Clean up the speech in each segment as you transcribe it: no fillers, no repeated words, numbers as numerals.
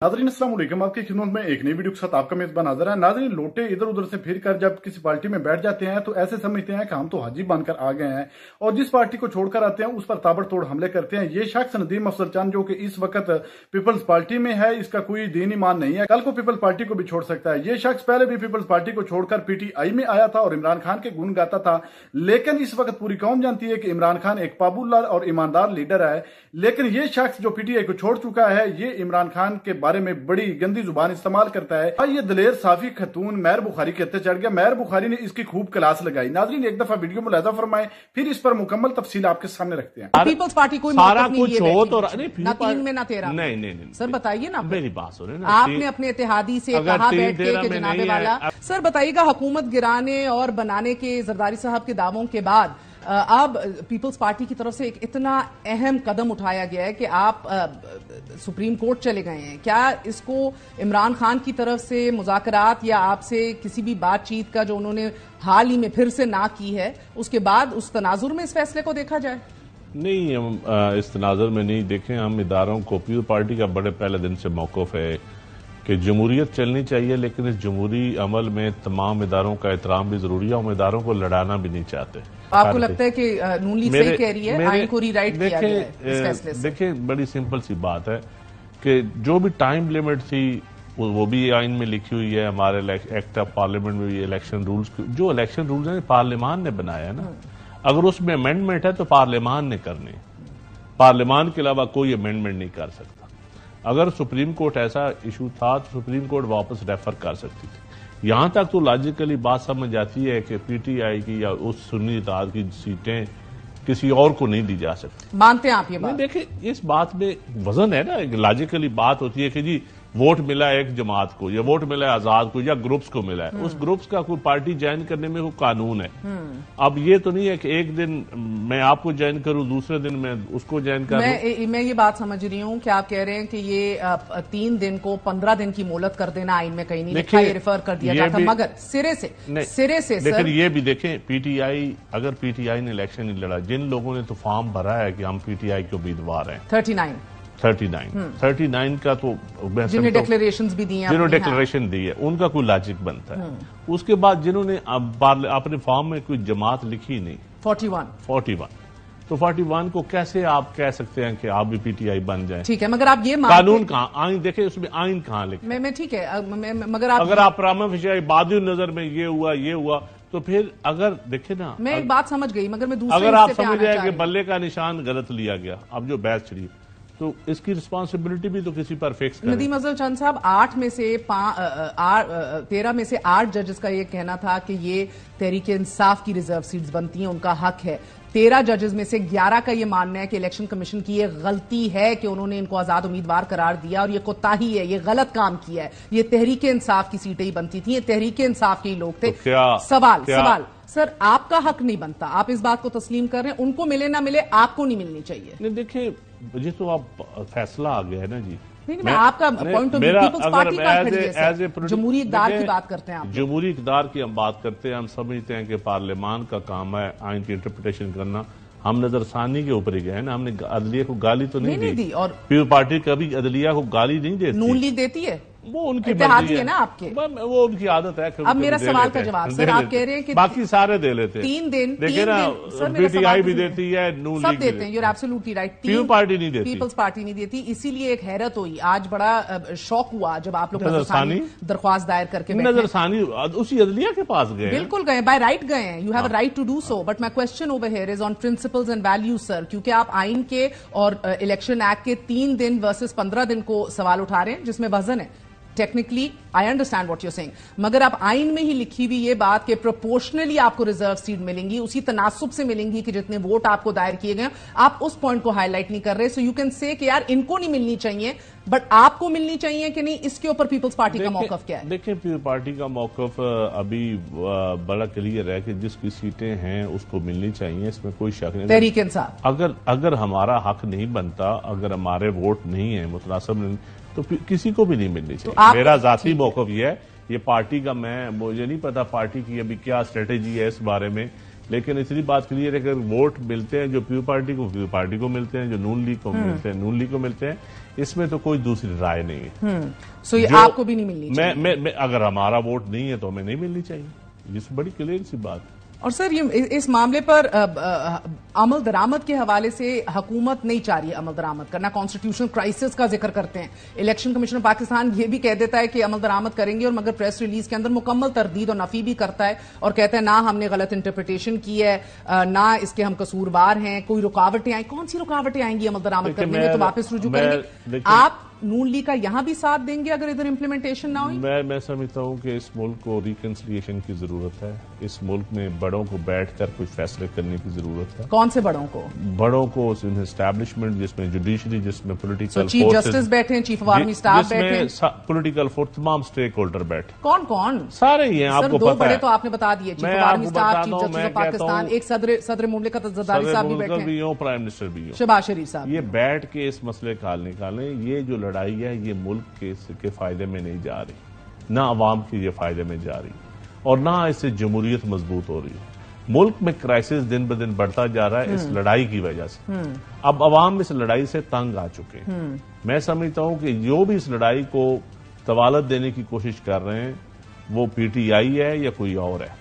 नाज़रीन अस्सलाम वालेकुम, आपकी खिदमत में एक नई वीडियो के साथ आपका मेजबान हाजिर है। नाज़रीन, लोटे इधर उधर से फिर कर जब किसी पार्टी में बैठ जाते हैं तो ऐसे समझते हैं कि हम तो हाजी बनकर आ गए हैं और जिस पार्टी को छोड़कर आते हैं उस पर ताबड़तोड़ हमले करते हैं। ये शख्स नदीम अफजल चंद जो कि इस वक्त पीपल्स पार्टी में है, इसका कोई दीन ईमान नहीं है, कल को पीपल्स पार्टी को भी छोड़ सकता है। ये शख्स पहले भी पीपल्स पार्टी को छोड़कर PTI में आया था और इमरान खान के गुण गाता था, लेकिन इस वक्त पूरी कौम जानती है कि इमरान खान एक पाबुल्ला और ईमानदार लीडर है। लेकिन ये शख्स जो PTI को छोड़ चुका है, ये इमरान खान के बारे में बड़ी गंदी जुबान इस्तेमाल करता है। ये दलेर साफी खतून महर बुखारी के हत्थे चढ़ गया। महर बुखारी ने इसकी खूब क्लास लगाई। नाज़रीन, एक दफा वीडियो मुलाहिजा फरमाएं, फिर इस पर मुकम्मल तफसील आपके सामने रखते हैं। पीपल्स पार्टी कोई सारा कुछ हो तो ना 3 में ना 13 नहीं सर बताइए ना, मेरी बात सुने ना, आपने अपने इत्तेहादी से कहा बैठ के जनाबे वाला। सर बताइएगा, हुकूमत गिराने और बनाने के जरदारी साहब के दावों के बाद अब पीपल्स पार्टी की तरफ से एक इतना अहम कदम उठाया गया है कि आप सुप्रीम कोर्ट चले गए हैं। क्या इसको इमरान खान की तरफ से मुज़ाकरात या आपसे किसी भी बातचीत का जो उन्होंने हाल ही में फिर से ना की है, उसके बाद उस तनाजुर में इस फैसले को देखा जाए? नहीं, हम इस तनाजुर में नहीं देखें। हम इदारों को, पीपल्स पार्टी का बड़े पहले दिन से मौक़िफ़ है कि जमहूरियत चलनी चाहिए, लेकिन इस जमहूरी अमल में तमाम इदारों का एहतराम भी जरूरी है। हम इदारों को लड़ाना भी नहीं चाहते। आपको लगता है कि नून लीग सही कह रही है, आइन को रीराइट किया गया है इस फैसले से? देखिए, बड़ी सिंपल सी बात है कि जो भी टाइम लिमिट थी वो भी आइन में लिखी हुई है। हमारे एक्ट ऑफ पार्लियामेंट में भी इलेक्शन रूल्स, जो इलेक्शन रूल्स हैं पार्लियामान ने बनाया है ना। अगर उसमें अमेंडमेंट है तो पार्लियामान ने करने, पार्लियामान के अलावा कोई अमेंडमेंट नहीं कर सकता। अगर सुप्रीम कोर्ट ऐसा इशू था तो सुप्रीम कोर्ट वापस रेफर कर सकती थी। यहां तक तो लॉजिकली बात समझ जाती है कि PTI की या उस सुन्नी इत्तेहाद की सीटें किसी और को नहीं दी जा सकती। मानते हैं आप ये बात? देखिए, इस बात में वजन है ना। लॉजिकली बात होती है कि जी वोट मिला है एक जमात को, या वोट मिला है आजाद को, या ग्रुप्स को मिला है। उस ग्रुप्स का कोई पार्टी ज्वाइन करने में कोई कानून है। अब ये तो नहीं है कि एक दिन मैं आपको ज्वाइन करूं, दूसरे दिन मैं उसको ज्वाइन करूं। मैं ये बात समझ रही हूं कि आप कह रहे हैं कि ये 3 दिन को 15 दिन की मोहलत कर देना आइन में कहीं नहीं लिखा, ये रेफर कर दिया जाता, मगर सिरे से लेकिन ये भी देखें, PTI, अगर PTI ने इलेक्शन नहीं लड़ा, जिन लोगों ने तो फॉर्म भरा है कि हम PTI को उम्मीदवार हैं, 39 का तो जिन्हें डिक्लेरेशंस भी दी हैं, जिन्होंने डिक्लेरेशन दी है, उनका कोई लॉजिक बनता है। उसके बाद जिन्होंने अपने फॉर्म में कोई जमात लिखी नहीं, 41 तो 41 को कैसे आप कह सकते हैं कि आप भी PTI बन जाएं? ठीक है, मगर आप ये कानून कहाँ, आइन देखे उसमें आइन कहाँ लिखा? मैं ठीक है, मगर अगर आप प्रामा फिशाई बादी नजर में ये हुआ तो फिर अगर देखे ना, मैं एक बात समझ गई, मगर मैं दूसरे अगर आप समझ जाए कि बल्ले का निशान गलत लिया गया, अब जो बहस चली, तो इसकी रिस्पांसिबिलिटी भी तो किसी पर फिक्स करें। नदीम अफजल चंद साहब, 13 में से 8 जजेस का ये कहना था कि ये तहरीक इंसाफ की रिजर्व सीट्स बनती हैं, उनका हक है। 13 जजेस में से 11 का ये मानना है कि इलेक्शन कमीशन की ये गलती है कि उन्होंने इनको आजाद उम्मीदवार करार दिया और ये कोताही है, ये गलत काम किया है, ये तहरीक इंसाफ की सीटें ही बनती थी, ये तहरीक इंसाफ के ही लोग थे। तो सवाल सर, आपका हक नहीं बनता, आप इस बात को तस्लीम कर रहे हैं, उनको मिले ना मिले आपको नहीं मिलनी चाहिए? नहीं, देखिए, जी तो आप फैसला आ गया है ना जी। नहीं, मैं आपका point of view Peoples Party का जमहूरी इक़्तिदार की बात करते हैं आप। जमहूरी इक़्तिदार की हम बात करते हैं। हम समझते हैं कि पार्लियामान का काम है आइन की इंटरप्रिटेशन करना। हम नजरसानी के ऊपर ही गए ना, हमने अदलिया को गाली तो नहीं दी। और पीपल्स पार्टी कभी अदलिया को गाली नहीं देती। नून लीग देती है, वो उनकी इत्तेहादी है ना आपके, वो उनकी आदत है। अब मेरा सवाल का जवाब सर, आप कह रहे हैं कि बाकी सारे दे लेते हैं। 3 दिन देखिए ना, PTI भी देती है, नून सब देते हैं, you're absolutely right. Peoples Party नहीं देती, पीपल्स पार्टी नहीं देती। इसीलिए एक हैरत हुई, आज बड़ा शौक हुआ जब आप लोग नजरसानी दरख्वास्त दायर करके नजरसानी उसी अदलिया के पास गए। बिल्कुल गए, बाय राइट गए हैं, you have a right to do so, but my question over here is on principles and values sir, क्योंकि आप आइन के और इलेक्शन एक्ट के 3 दिन वर्सेस 15 दिन को सवाल उठा रहे हैं, जिसमें वजन है। Technically I understand what you saying, मगर आप आइन में ही लिखी हुई ये बात कि प्रोपोर्शनली आपको रिजर्व सीट मिलेंगी, उसी तनासुब से मिलेंगी कि जितने वोट आपको दायर किए गए, आप उस पॉइंट को हाईलाइट नहीं कर रहे। सो यू कैन से कि यार इनको नहीं मिलनी चाहिए, बट आपको मिलनी चाहिए कि नहीं, इसके ऊपर पीपल्स पार्टी का मौकफ क्या है? देखिए, पीपल्स पार्टी का मौकफ अभी बड़ा क्लियर है कि जिसकी सीटें हैं उसको मिलनी चाहिए, इसमें कोई शक नहीं। तहरीक इंसाफ, अगर हमारा हक नहीं बनता, अगर हमारे वोट नहीं है मुतनासिब नहीं, तो किसी को भी नहीं मिलनी चाहिए। तो मेरा जाती मौकफ यह है, ये पार्टी का, मुझे नहीं पता पार्टी की अभी क्या स्ट्रेटेजी है इस बारे में लेकिन इतनी बात क्लियर है कि अगर वोट मिलते हैं जो पीपल पार्टी को मिलते हैं, जो नून लीग को मिलते हैं नून लीग को मिलते हैं, इसमें तो कोई दूसरी राय नहीं है। सो ये आपको भी नहीं मिलनी चाहिए। मैं अगर हमारा वोट नहीं है तो हमें नहीं मिलनी चाहिए, ये बड़ी क्लियर सी बात है। और सर ये इस मामले पर अमल दरामद के हवाले से हुकूमत नहीं चाह रही है अमल दरामद करना, कॉन्स्टिट्यूशनल क्राइसिस का जिक्र करते हैं। इलेक्शन कमीशन पाकिस्तान ये भी कह देता है कि अमल दरामद करेंगे, और मगर प्रेस रिलीज के अंदर मुकम्मल तरदीद और नफी भी करता है और कहता है ना हमने गलत इंटरप्रिटेशन की है, ना इसके हम कसूरवार हैं, कोई रुकावटें आई। कौन सी रुकावटें आएंगी अमल दरामद करने में? तो वापस रुजू करेंगे। आप नून लीग का यहां भी साथ देंगे अगर इधर इंप्लीमेंटेशन ना हुई? मैं समझता हूं कि इस मुल्क को रिकंसिलिएशन की जरूरत है। इस मुल्क में बड़ों को बैठकर कुछ फैसले करने की जरूरत है। कौन से बड़ों को? बड़ों को, एस्टैब्लिशमेंट, जिसमें जुडिशरी, जिसमें पोलिटिकल चीफ जस्टिस बैठे हैं, चीफ ऑफ आर्मी स्टाफ बैठे हैं, पोलिटिकल फोर्स, तमाम स्टेक होल्डर बैठे। कौन कौन? सारे ही हैं, आपको दो पता बड़े है। तो आपने बता दिए, chief of army staff, chief justice of Pakistan, एक सदर मुमलिकत जरदारी साहब भी बैठे हैं, प्राइम मिनिस्टर भी हो, शहबाज शरीफ साहब। ये बैठ के इस मसले का हल निकालें। ये जो लड़ाई है ये मुल्क के फायदे में नहीं जा रही, ना अवाम के ये फायदे में जा रही, और ना इससे जमहूरियत मजबूत हो रही है। मुल्क में क्राइसिस दिन ब दिन बढ़ता जा रहा है इस लड़ाई की वजह से। अब अवाम इस लड़ाई से तंग आ चुके हैं। मैं समझता हूं कि जो भी इस लड़ाई को तवालत देने की कोशिश कर रहे हैं वो पीटीआई है या कोई और है,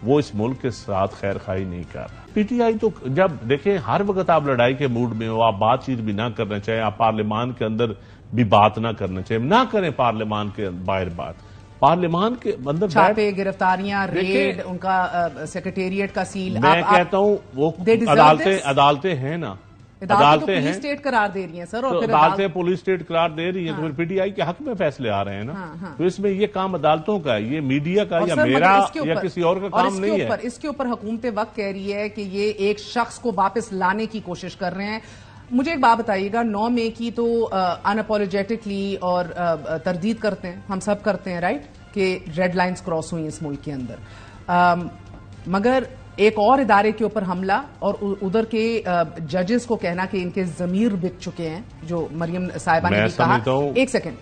वो इस मुल्क के साथ खैर खाई नहीं कर रहा। पीटीआई तो जब देखें हर वक्त आप लड़ाई के मूड में हो, आप बातचीत भी ना करना चाहिए, आप पार्लियामान के अंदर भी बात ना करना चाहिए, ना करें पार्लियामान के बाहर बात। पार्लियामान के अंदर छापे, गिरफ्तारियां, रेड, उनका सेक्रेटेरिएट का सील। मैं कहता हूं वो अदालतें हैं ना, अदालतें हैं, पुलिस स्टेट करार दे रही हैं सर, और अदालतें पुलिस स्टेट करार दे रही हैं, तो फिर पीटीआई के हक में फैसले आ रहे हैं ना। तो इसमें ये काम अदालतों का, ये मीडिया का या मेरा या किसी और का काम नहीं है। इसके ऊपर हुकूमत वक्त कह रही है कि ये एक शख्स को वापस लाने की कोशिश कर रहे हैं। मुझे एक बात बताइएगा, 9 मई की तो अनअपोलोजेटिकली और तरदीद करते हैं, हम सब करते हैं राइट, कि रेड लाइंस क्रॉस हुई इस मुल्क के अंदर, मगर एक और इदारे के ऊपर हमला और उधर के जजेस को कहना कि इनके जमीर बिक चुके हैं, जो मरियम साहिबा ने भी कहा। एक सेकंड,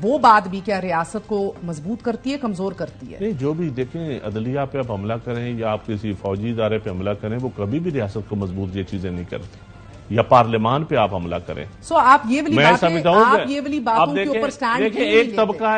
वो बात भी क्या रियासत को मजबूत करती है, कमजोर करती है? नहीं, जो भी देखें, अदलिया पे आप हमला करें या आप किसी फौजी इदारे पे हमला करें, वो कभी भी रियासत को मजबूत ये चीजें नहीं करती, या पार्लियामान पे आप हमला करें। आप ये वाली बातें, आप ये वाली बातों के ऊपर स्टैंड देखिए, एक तबका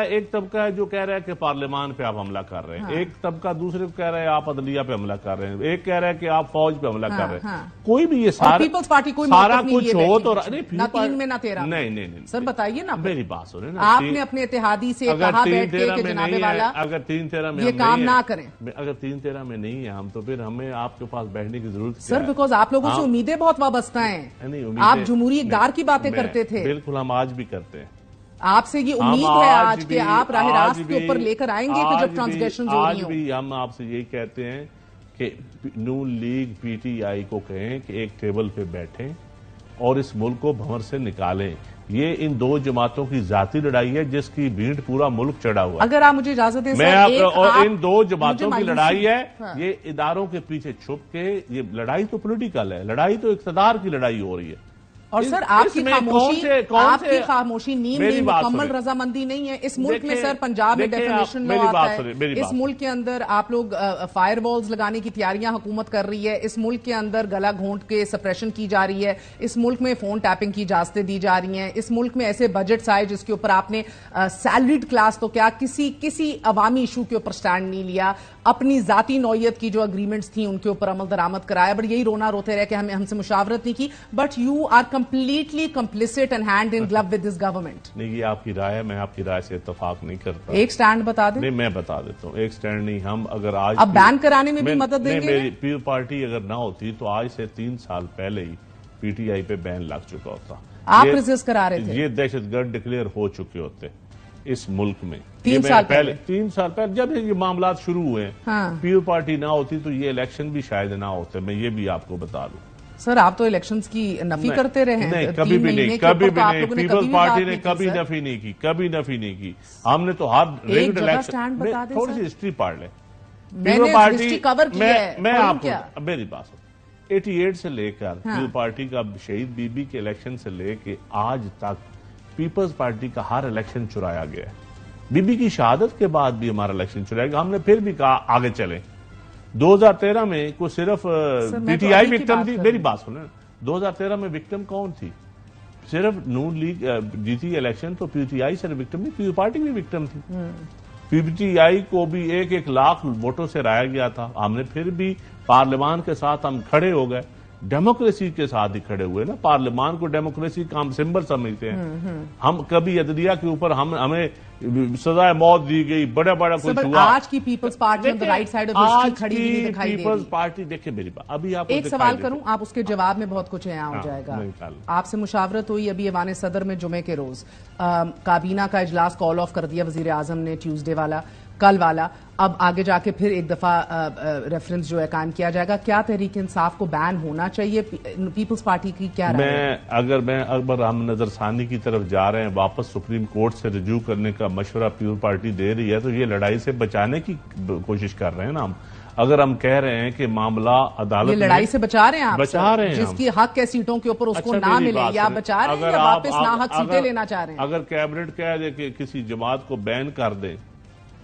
है जो कह रहा है कि पार्लियामान पे आप हमला कर रहे हैं, एक तबका दूसरे को कह रहा है आप अदलिया पे हमला कर रहे हैं, एक कह रहा है कि आप फौज पे हमला कर रहे हैं। कोई भी ये पीपल्स पार्टी कोई सारा कुछ हो तो ना 3 में ना 13 नहीं सर बताइए ना, मेरी बात सुने ना, आपने अपने इत्तेहादी से कहा बैठ के जनाबे वाला अगर 3-13 में ये काम ना करें, अगर 3-13 में नहीं है हम, तो फिर हमें आपके पास बैठने की जरूरत है सर, बिकॉज आप लोगों से उम्मीदें बहुत वाबस्ता हैं। आप जमहूरी इक़्तिदार की बातें करते थे। बिल्कुल, हम आज भी करते हैं। आपसे ये उम्मीद है आज के आप राह रास्त के ऊपर लेकर आएंगे कि जब ट्रांसग्रेशन हो रही हो। आज भी हम आपसे यही कहते हैं कि नून लीग पीटीआई को कहें कि एक टेबल पे बैठें और इस मुल्क को भंवर से निकालें। ये इन दो जमातों की जाती लड़ाई है जिसकी भीड़ पूरा मुल्क चढ़ा हुआ है। अगर आप मुझे इजाजत दें सर, और इन दो जमातों की लड़ाई है। ये इदारों के पीछे छुप के ये लड़ाई तो पॉलिटिकल है, लड़ाई तो इक़्तिदार की लड़ाई हो रही है। और सर आपकी खामोशी नीम नहीं, मुकम्मल रजामंदी नहीं है। इस मुल्क में सर पंजाब में डेफिनेशन लॉ आता है, इस मुल्क के अंदर आप लोग फायरवॉल्स लगाने की तैयारियां हुकूमत कर रही है, इस मुल्क के अंदर गला घोंट के सप्रेशन की जा रही है, इस मुल्क में फोन टैपिंग की इजाजतें दी जा रही हैं, इस मुल्क में ऐसे बजट्स आए जिसके ऊपर आपने सैलरीड क्लास तो क्या किसी अवामी इशू के ऊपर स्टैंड नहीं लिया, अपनी जाती नौयत की जो अग्रीमेंट्स थी उनके ऊपर अमल दरामद कराया, बट यही रोना रोते रहे कि हमसे मुशावरत नहीं की। But you are completely complicit and hand in glove with this government। नहीं, ये आपकी राय है, मैं आपकी राय से इत्तेफाक नहीं करता। एक स्टैंड बता दें। नहीं, मैं बता देता हूँ, एक स्टैंड नहीं। हम अगर आज अब बैन कराने में भी मदद देंगे। मेरी पीपल पार्टी अगर ना होती तो आज से 3 साल पहले ही पीटीआई पे बैन लग चुका होता। आप रेजिस्ट करा रहे थे, ये दहशतगर्द डिक्लेयर हो चुके होते इस मुल्क में। 3 साल पहले 3 साल पहले जब ये मामला शुरू हुए, पीपल पार्टी ना होती तो ये इलेक्शन भी शायद ना होते। मैं ये भी आपको बता दूं। सर आप तो इलेक्शंस की नफी करते रहे हैं। नहीं, कभी भी नहीं, कभी भी नहीं। पीपल्स पार्टी ने कभी नफी नहीं की, कभी नफी नहीं की। हमने तो हर इलेक्शन में थोड़ी सी हिस्ट्री पढ़ ले। पीपल पार्टी कवर किया है। मैं आपको मेरी बात सुन, 88 से लेकर पीपल पार्टी का शहीद बीबी के इलेक्शन से लेकर आज तक पीपल्स पार्टी का हर इलेक्शन चुराया गया है। बीबी की शहादत के बाद भी हमारा इलेक्शन चुराया गया। हमने फिर भी कहा आगे चलें, 2013 में को सिर्फ पीटीआई विक्टिम थी। मेरी बात सुने, 2013 में विक्टिम कौन थी? सिर्फ नून लीग जीती इलेक्शन तो पीटीआई सिर्फ विक्टिम नहीं, पीपल्स पार्टी भी विक्टिम थी। पीटीआई को भी 1-1 लाख वोटों से हराया गया था। हमने फिर भी पार्लियामान के साथ हम खड़े हो गए, डेमोक्रेसी के साथ ही खड़े हुए ना। पार्लियामान को डेमोक्रेसी का हम सिंबल समझते हैं। हम कभी अदलिया के ऊपर हमें सजाए मौत दी गई, बड़ा कुछ हुआ। आज की Peoples Party on the right side of history खड़ी हुई दिखाई दे रही है। पीपल्स पार्टी, देखिए मेरी बात, अभी आपको एक सवाल करूं, आप उसके जवाब में बहुत कुछ यहाँ हो जाएगा। आपसे मुशावरत हुई अभी ऐवान सदर में जुमे के रोज, काबीना का इजलास कॉल ऑफ कर दिया वजीर आजम ने, ट्यूसडे वाला, कल वाला। अब आगे जाके फिर एक दफा रेफरेंस जो है कायम किया जाएगा। क्या तहरीक इंसाफ को बैन होना चाहिए? पीपल्स पार्टी की क्या राय है? अगर हम नजरसानी की तरफ जा रहे हैं, वापस सुप्रीम कोर्ट से रिज्यू करने का मशवरा पीपल्स पार्टी दे रही है, तो ये लड़ाई से बचाने की कोशिश कर रहे हैं ना हम। अगर हम कह रहे हैं कि मामला अदालत, ये लड़ाई से बचा रहे हैं आप? बचा रहे हैं, जिसकी हक है सीटों के ऊपर उसको ना मिले, या बचा रहे हैं या वापस ना हक सीटें लेना चाह रहे हैं? अगर कैबिनेट कह दे कि किसी जमात को बैन कर दे,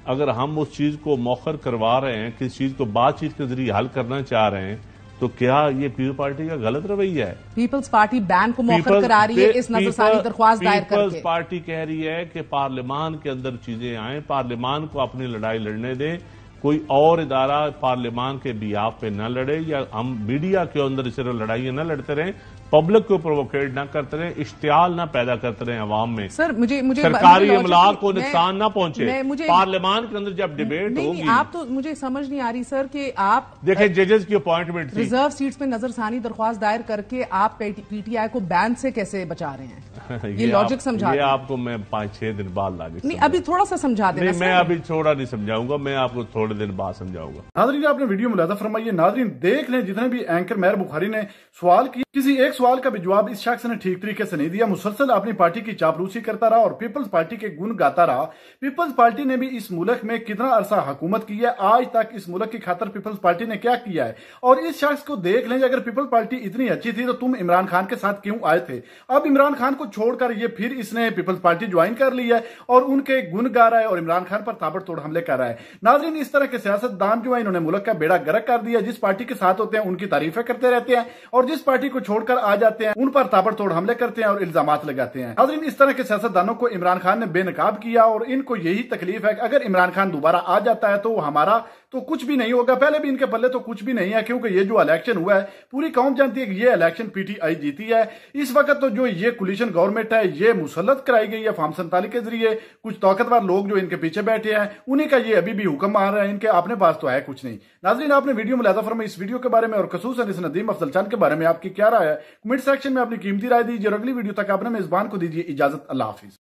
अगर हम उस चीज को मौखर करवा रहे हैं, किसी चीज को बातचीत के जरिए हल करना चाह रहे हैं, तो क्या ये पीपल्स पार्टी का गलत रवैया है? पीपल्स पार्टी बैन को मौखर करा रही है इस नजरसानी दरख्वास्त दायर करके। पीपल्स पार्टी कह रही है कि पार्लियामान के अंदर चीजें आए, पार्लियामान को अपनी लड़ाई लड़ने दें, कोई और इदारा पार्लियामान के बिहाफ पे न लड़े, या हम मीडिया के अंदर सिर्फ लड़ाइयां न लड़ते रहें, पब्लिक को प्रोवोकेट ना करते रहे, इश्तियाल ना पैदा करते रहे अवाम में। सर मुझे सरकारी अमलाक को नुकसान ना पहुंचे। पार्लियामान के अंदर जब डिबेट होगी, आप तो मुझे समझ नहीं आ रही सर कि आप देखें जजेस की अपॉइंटमेंट थी, रिजर्व सीट्स में नजरसानी दरख्वास्त दायर करके आप पीटीआई को बैन से कैसे बचा रहे हैं? ये लॉजिक समझा ये आपको मैं 5-6 दिन बाद लॉजिक नहीं, अभी थोड़ा सा समझा देना। मैं अभी थोड़ा नहीं समझाऊंगा, मैं आपको थोड़े दिन बाद समझाऊंगा। नाजरीन, आपने वीडियो मुलाजा फरमाइए। नाजरीन देख लें, जितने भी एंकर मेहर बुखारी ने सवाल किए, किसी एक सवाल का भी जवाब इस शख्स ने ठीक तरीके से नहीं दिया। मुसलसल अपनी पार्टी की चापलूसी करता रहा और पीपल्स पार्टी के गुण गाता रहा। पीपल्स पार्टी ने भी इस मुल्क में कितना अरसा हुकूमत की है, आज तक इस मुल्क की खातर पीपल्स पार्टी ने क्या किया है? और इस शख्स को देख लें, अगर पीपल्स पार्टी इतनी अच्छी थी तो तुम इमरान खान के साथ क्यों आए थे? अब इमरान खान को छोड़कर ये फिर इसने पीपल्स पार्टी ज्वाइन कर ली है और उनके गुण गा रहा है और इमरान खान पर ताबड़तोड़ हमले कर रहा है। नाजरीन, इस तरह के सियासतदान जो है इन्होंने मुल्क का बेड़ा गर्क कर दिया। जिस पार्टी के साथ होते हैं उनकी तारीफें करते रहते हैं और जिस पार्टी को छोड़कर आ जाते हैं उन पर ताबड़तोड़ हमले करते हैं और इल्जामात लगाते हैं। नाज़रीन, इस तरह के सियासतदानों को इमरान खान ने बेनकाब किया और इनको यही तकलीफ है कि अगर इमरान खान दोबारा आ जाता है तो हमारा तो कुछ भी नहीं होगा। पहले भी इनके पल्ले तो कुछ भी नहीं है, क्योंकि ये जो इलेक्शन हुआ है पूरी कौम जानती है कि ये इलेक्शन पीटीआई जीती है। इस वक्त तो जो ये कोलिशन गवर्नमेंट है ये मुसल्लत कराई गई है फॉर्म 47 के जरिए। कुछ ताकतवर लोग जो इनके पीछे बैठे हैं उन्हीं का ये अभी भी हुक्म आ रहा है, इनके अपने पास तो है कुछ नहीं। नाज़रीन, आपने वीडियो मुलाजा फरमाई इस वीडियो के बारे में और खसूसन इस नदीम अफजल चांद के बारे में आपकी क्या राय है? कमेंट सेक्शन में अपनी कीमती राय दीजिए और अगली वीडियो तक आपने मेजबान को दीजिए इजाजत। अल्लाह हाफिज।